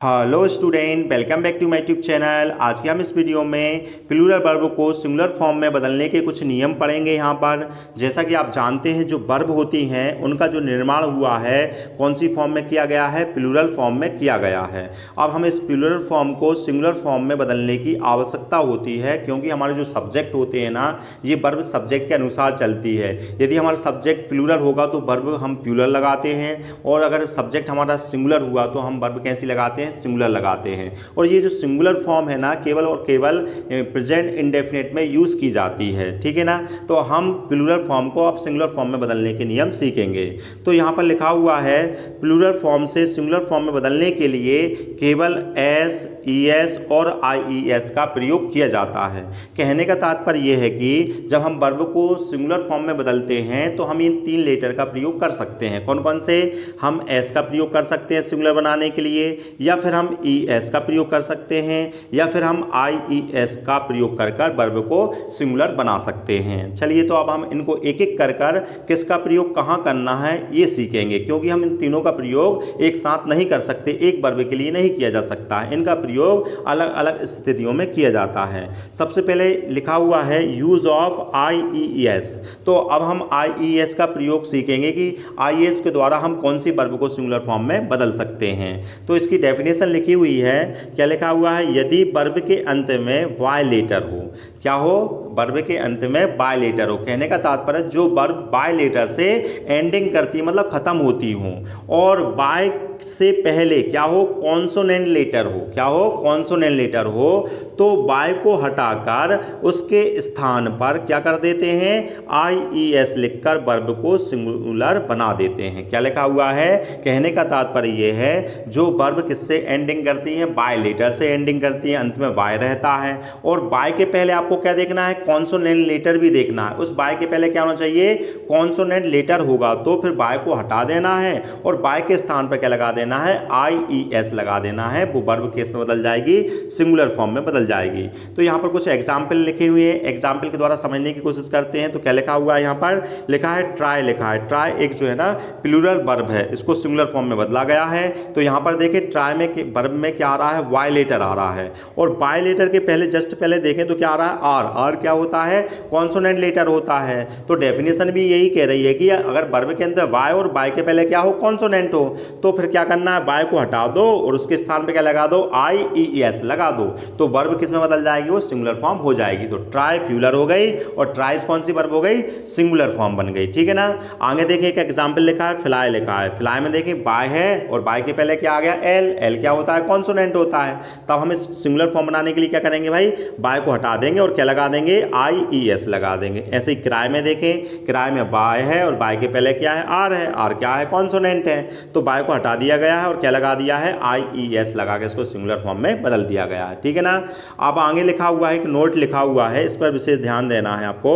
Hello student, welcome back to my YouTube channel. आज के हम इस वीडियो में प्लूरल वर्ब को सिंगुलर फॉर्म में बदलने के कुछ नियम पढ़ेंगे। यहाँ पर जैसा कि आप जानते हैं, जो वर्ब होती हैं उनका जो निर्माण हुआ है कौन सी फॉर्म में किया गया है, प्लूरल फॉर्म में किया गया है। अब हमें इस प्लूरल फॉर्म को सिंगुलर फॉर्म में बदलने की आवश्यकता होती है, क्योंकि हमारे जो सब्जेक्ट होते हैं ना, ये वर्ब सब्जेक्ट के अनुसार चलती है। यदि हमारा सब्जेक्ट प्लूरल होगा तो वर्ब हम प्लूरल लगाते हैं, और अगर सब्जेक्ट हमारा सिंगुलर हुआ तो हम वर्ब कैसी लगाते हैं, सिंगुलर लगाते हैं। और ये जो सिंगुलर फॉर्म है ना, केवल और केवल प्रेजेंट इंडेफिनिट में यूज़ की जाती है, ठीक है ना। तो हम प्लूरल फॉर्म को अब सिंगुलर फॉर्म में बदलने के नियम सीखेंगे। तो यहाँ पर लिखा हुआ है, प्लूरल फॉर्म से सिंगुलर फॉर्म में बदलने के लिए केवल एस, ईएस और आईईएस का प्रयोग किया जाता है। कहने का तात्पर्य यह है कि जब हम वर्ब को सिंगुलर फॉर्म में बदलते हैं तो हम इन 3 लेटर का प्रयोग कर सकते हैं। कौन कौन से? हम एस का प्रयोग कर सकते हैं सिंगुलर बनाने के लिए, या फिर हम ई एस का प्रयोग कर सकते हैं, या फिर हम आई ई एस का प्रयोग कर कर वर्ब को सिंगुलर बना सकते हैं। चलिए, तो अब हम इनको एक एक कर कर किसका प्रयोग कहाँ करना है ये सीखेंगे, क्योंकि हम इन तीनों का प्रयोग एक साथ नहीं कर सकते, एक वर्ब के लिए नहीं किया जा सकता है। इनका प्रयोग अलग अलग स्थितियों में किया जाता है। सबसे पहले लिखा हुआ है use of I E S. तो अब हम आई ई एस का प्रयोग सीखेंगे कि आई एस के द्वारा हम कौन सी वर्ब को सिंगुलर फॉर्म में बदल सकते हैं। तो इसकी डेफिनेशन लिखी हुई है। क्या लिखा हुआ है? यदि वर्ब के अंत में वाई लेटर हो। क्या हो? वर्ब के अंत में बाय लेटर हो। कहने का तात्पर्य जो वर्ब बाय लेटर से एंडिंग करती है, मतलब खत्म होती हो, और बाय से पहले क्या हो, कॉन्सोनेंट लेटर हो। क्या हो? कॉन्सोनेंट लेटर हो। तो बाय को हटाकर उसके स्थान पर क्या कर देते हैं, आई ई एस लिखकर वर्ब को सिंगुलर बना देते हैं। क्या लिखा हुआ है? कहने का तात्पर्य यह है, जो वर्ब किससे एंडिंग करती है, बाय लेटर से एंडिंग करती है, अंत में बाय रहता है, और बाय के पहले आपको क्या देखना है, कॉन्सोनेंट लेटर भी देखना है। उस बाय के पहले क्या होना चाहिए, कॉन्सोनेंट लेटर होगा, तो फिर बाय को हटा देना है और बाय के स्थान पर क्या लगा देना है, आई ई एस लगा देना है। वो वर्ब केस में बदल जाएगी, सिंगुलर फॉर्म में बदल जाएगी। तो यहाँ पर कुछ एग्जाम्पल लिखे हुए हैं, एग्जाम्पल के द्वारा समझने की कोशिश करते हैं। तो क्या लिखा हुआ है, यहाँ पर लिखा है ट्राई। लिखा है ट्राई एक जो है ना प्लूरल वर्ब है, इसको सिंगुलर फॉर्म में बदला गया है। तो यहाँ पर देखिए ट्राई में वर्ब में क्या आ रहा है, वाई लेटर आ रहा है, और बाय लेटर के पहले जस्ट पहले देखें तो क्या आ रहा है, आर। आर क्या होता है, कॉन्सोनेंट लेटर होता है। तो डेफिनेशन भी यही कह रही है कि अगर वर्ब के अंदर वाई और बाय के पहले क्या हो, कॉन्सोनेंट हो, तो फिर क्या करना है, बाय को हटा दो और उसके स्थान पे क्या लगा दो, आई ई एस लगा दो। तो वर्ब किस में बदल जाएगी, वो सिंगुलर फॉर्म हो जाएगी। तो ट्राई प्लूरल हो गई, और ट्राइस कौन सी वर्ब हो गई, सिंगुलर फॉर्म बन गई, ठीक है ना। आगे देखिए एक एग्जाम्पल लिखा है, फ्लाई लिखा है। फ्लाई में देखिए बाय है और बाय के पहले क्या आ गया, एल। एल क्या होता है, कॉन्सोनेंट होता है। तब हम इस सिंगुलर फॉर्म बनाने के लिए क्या करेंगे भाई, बाय को हटा देंगे और क्या लगा देंगे, आई ई एस लगा देंगे। ऐसे ही किराए में देखें, किराए में बाय है और बाय के पहले क्या है, आर है। आर क्या है, कॉन्सोनेंट है। तो बाय को हटा दिया गया है और क्या लगा दिया है, आई ई एस लगा के इसको सिंगुलर फॉर्म में बदल दिया गया है, ठीक है ना। अब आगे लिखा हुआ है, एक नोट लिखा हुआ है, इस पर विशेष ध्यान देना है आपको।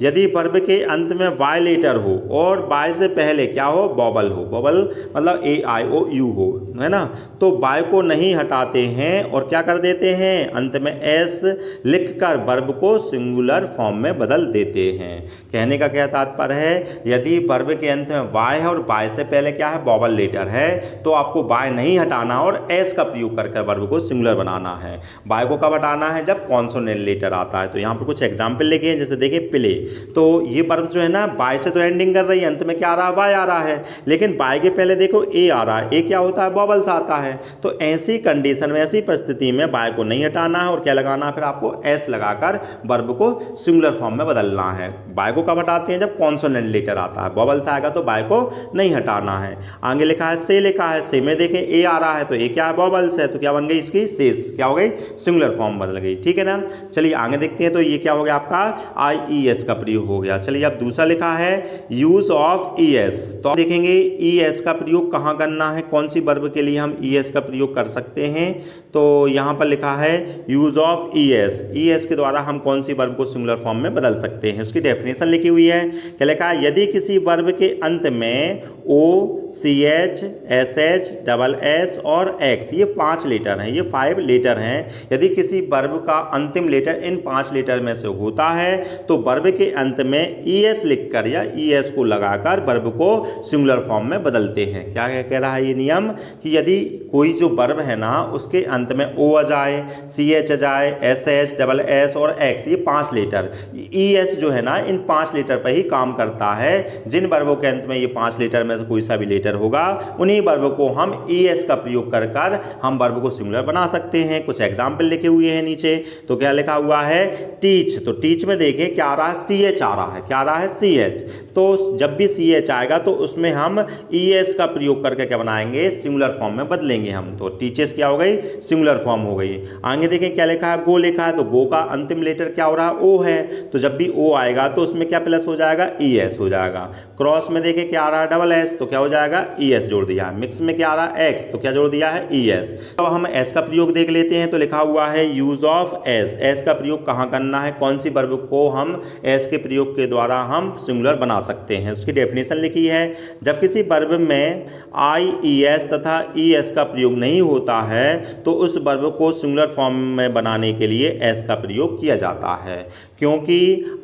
यदि वर्ब के अंत में वाई लेटर हो और बाय से पहले क्या हो, बॉबल हो। बॉबल मतलब ए आई ओ यू हो, है ना। तो बाय को नहीं हटाते हैं और क्या कर देते हैं, अंत में एस लिखकर वर्ब को सिंगुलर फॉर्म में बदल देते हैं। कहने का क्या तात्पर्य है, यदि वर्ब के अंत में वाई है और बाय से पहले क्या है, बॉबल लेटर है, तो आपको बाय नहीं हटाना और एस का प्रयोग कर वर्ब को सिंगुलर बनाना है। बाय को कब हटाना है, जब कॉन्सोनेंट लेटर आता है। तो यहाँ पर कुछ एग्जाम्पल लिखे हैं, जैसे देखिए प्ले। तो ये वर्ब जो है ना, बाय से तो एंडिंग कर रही है, अंत में क्या आ रहा है, वाई आ रहा है, लेकिन बाय के पहले देखो ए आ रहा है। ए क्या होता है, बॉबल्स आता है। तो ऐसी कंडीशन में, ऐसी परिस्थिति में बाय को नहीं हटाना है और क्या लगाना है, फिर आपको एस लगाकर वर्ब को सिंगुलर फॉर्म में बदलना है। बाय को कब हटाते हैं, जब कॉन्सोनेंट लेटर आता है, बॉबल्स आएगा तो बाय को नहीं हटाना है। आगे लिखा है से। लिखा है से में देखें ए आ रहा है, तो ए क्या है, बॉबल्स है, तो क्या बन गई इसकी, सेस। क्या हो गई, सिंगुलर फॉर्म बदल गई, ठीक है ना। चलिए आगे देखते हैं। तो ये क्या हो गया आपका, आई ई एस का प्रयोग हो गया। चलिए अब दूसरा लिखा है यूज ऑफ ई एस। तो देखेंगे ई एस का प्रयोग कहाँ करना है, कौन सी वर्ब के लिए हम ई एस का प्रयोग कर सकते हैं। तो यहाँ पर लिखा है use of E S. E S के द्वारा हम कौन सी वर्ब को सिंगुलर फॉर्म में बदल सकते हैं, उसकी डेफिनेशन लिखी हुई है। क्या लिखा है, यदि किसी वर्ब के अंत में OCH SH SS और X, ये 5 लेटर हैं, ये 5 लेटर हैं। यदि किसी वर्ब का अंतिम लेटर इन 5 लेटर में से होता है तो वर्ब के अंत में ES लिखकर या ES को लगाकर वर्ब को सिंगुलर फॉर्म में बदलते हैं। क्या कह रहा है ये नियम कि यदि कोई जो वर्ब है ना उसके अंत में O आ जाए, CH आ जाए, SH SS और X, ये 5 लेटर, ES जो है ना इन 5 लेटर पर ही काम करता है। जिन वर्बों के अंत में ये 5 लेटर में से कोई सा भी लेटर होगा उन्हीं वर्ब को हम ES का प्रयोग कर कर हम वर्ब को सिंगुलर बना सकते हैं। कुछ एग्जाम्पल लिखे हुए हैं नीचे, तो क्या लिखा हुआ है, टीच, तो टीच में देखें क्या आ रहा है, CH आ रहा है, क्या आ रहा है, CH। तो जब भी CH आएगा तो उसमें हम ES का प्रयोग करके क्या बनाएंगे, सिंगुलर फॉर्म में बदलेंगे हम। तो टीचर्स क्या हो गई, सिंगुलर फॉर्म हो गई। आगे देखें क्या लिखा है, गो लिखा है, तो गो का अंतिम लेटर क्या हो रहा है, O है, तो जब भी O आएगा तो उसमें क्या प्लस हो जाएगा, ES हो जाएगा। क्रॉस में देखें क्या आ रहा है, डबल S, तो क्या हो जाएगा, ES जोड़ दिया है। मिक्स में क्या आ रहा है, X, तो क्या जोड़ दिया है, ES। तो हम S का प्रयोग देख लेते हैं, तो लिखा हुआ है यूज ऑफ S। S का प्रयोग कहाँ करना है, कौन सी वर्ब को हम S के प्रयोग के द्वारा हम सिंगुलर बना सकते हैं, उसकी डेफिनेशन लिखी है। जब किसी वर्ब में IES तथा ES का प्रयोग नहीं होता है तो उस वर्ब को सिंगुलर फॉर्म में बनाने के लिए S का प्रयोग किया जाता है। क्योंकि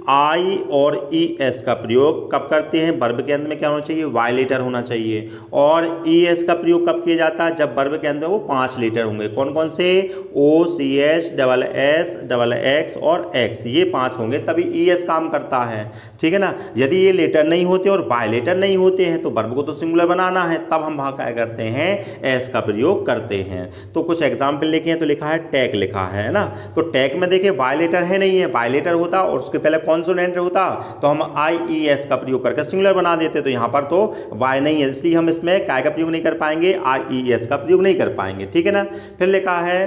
I और ES का प्रयोग कब करते हैं, वर्ब के अंत में क्या होना चाहिए, Y लेटर होना चाहिए। और ES का प्रयोग कब किया जाता है, जब वर्ब के अंदर वो 5 लेटर होंगे। कौन कौन से, OCH SS और X, ये 5 होंगे तभी ES काम करता है। ठीक है ना। यदि ये लेटर नहीं होते और Y लेटर नहीं होते हैं तो वर्ब को तो सिंगुलर बनाना है, तब हम वहाँ क्या करते हैं, S का प्रयोग करते हैं। तो कुछ एग्जाम्पल लिखे हैं, तो लिखा है टैक लिखा है ना। तो टैक में देखिए Y लेटर है नहीं है, Y लेटर होता और उसके पहले कॉन्सोनेंट होता तो हम IES का प्रयोग करके सिंगुलर बना देते। तो यहाँ पर तो Y नहीं है, इसलिए हम इसमें काय का प्रयोग नहीं कर पाएंगे, IES का प्रयोग नहीं कर पाएंगे। ठीक है ना। फिर लिखा है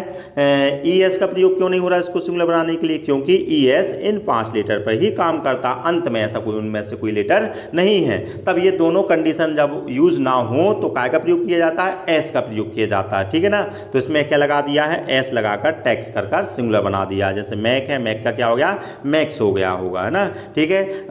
ES का प्रयोग क्यों नहीं हो रहा है इसको सिंगुलर बनाने के लिए, क्योंकि ES इन 5 लेटर पर ही काम करता, अंत में ऐसा कोई उनमें से कोई लेटर नहीं है। तब ये दोनों कंडीशन जब यूज ना हो तो काय का प्रयोग किया जाता है, S का प्रयोग किया जाता है। ठीक है ना। तो इसमें क्या लगा दिया है, S लगाकर टैक्स कर सिंगुलर बना दिया। जैसे मैक है, मैक का क्या हो गया, मैक्स हो गया होगा, है ना। ठीक है।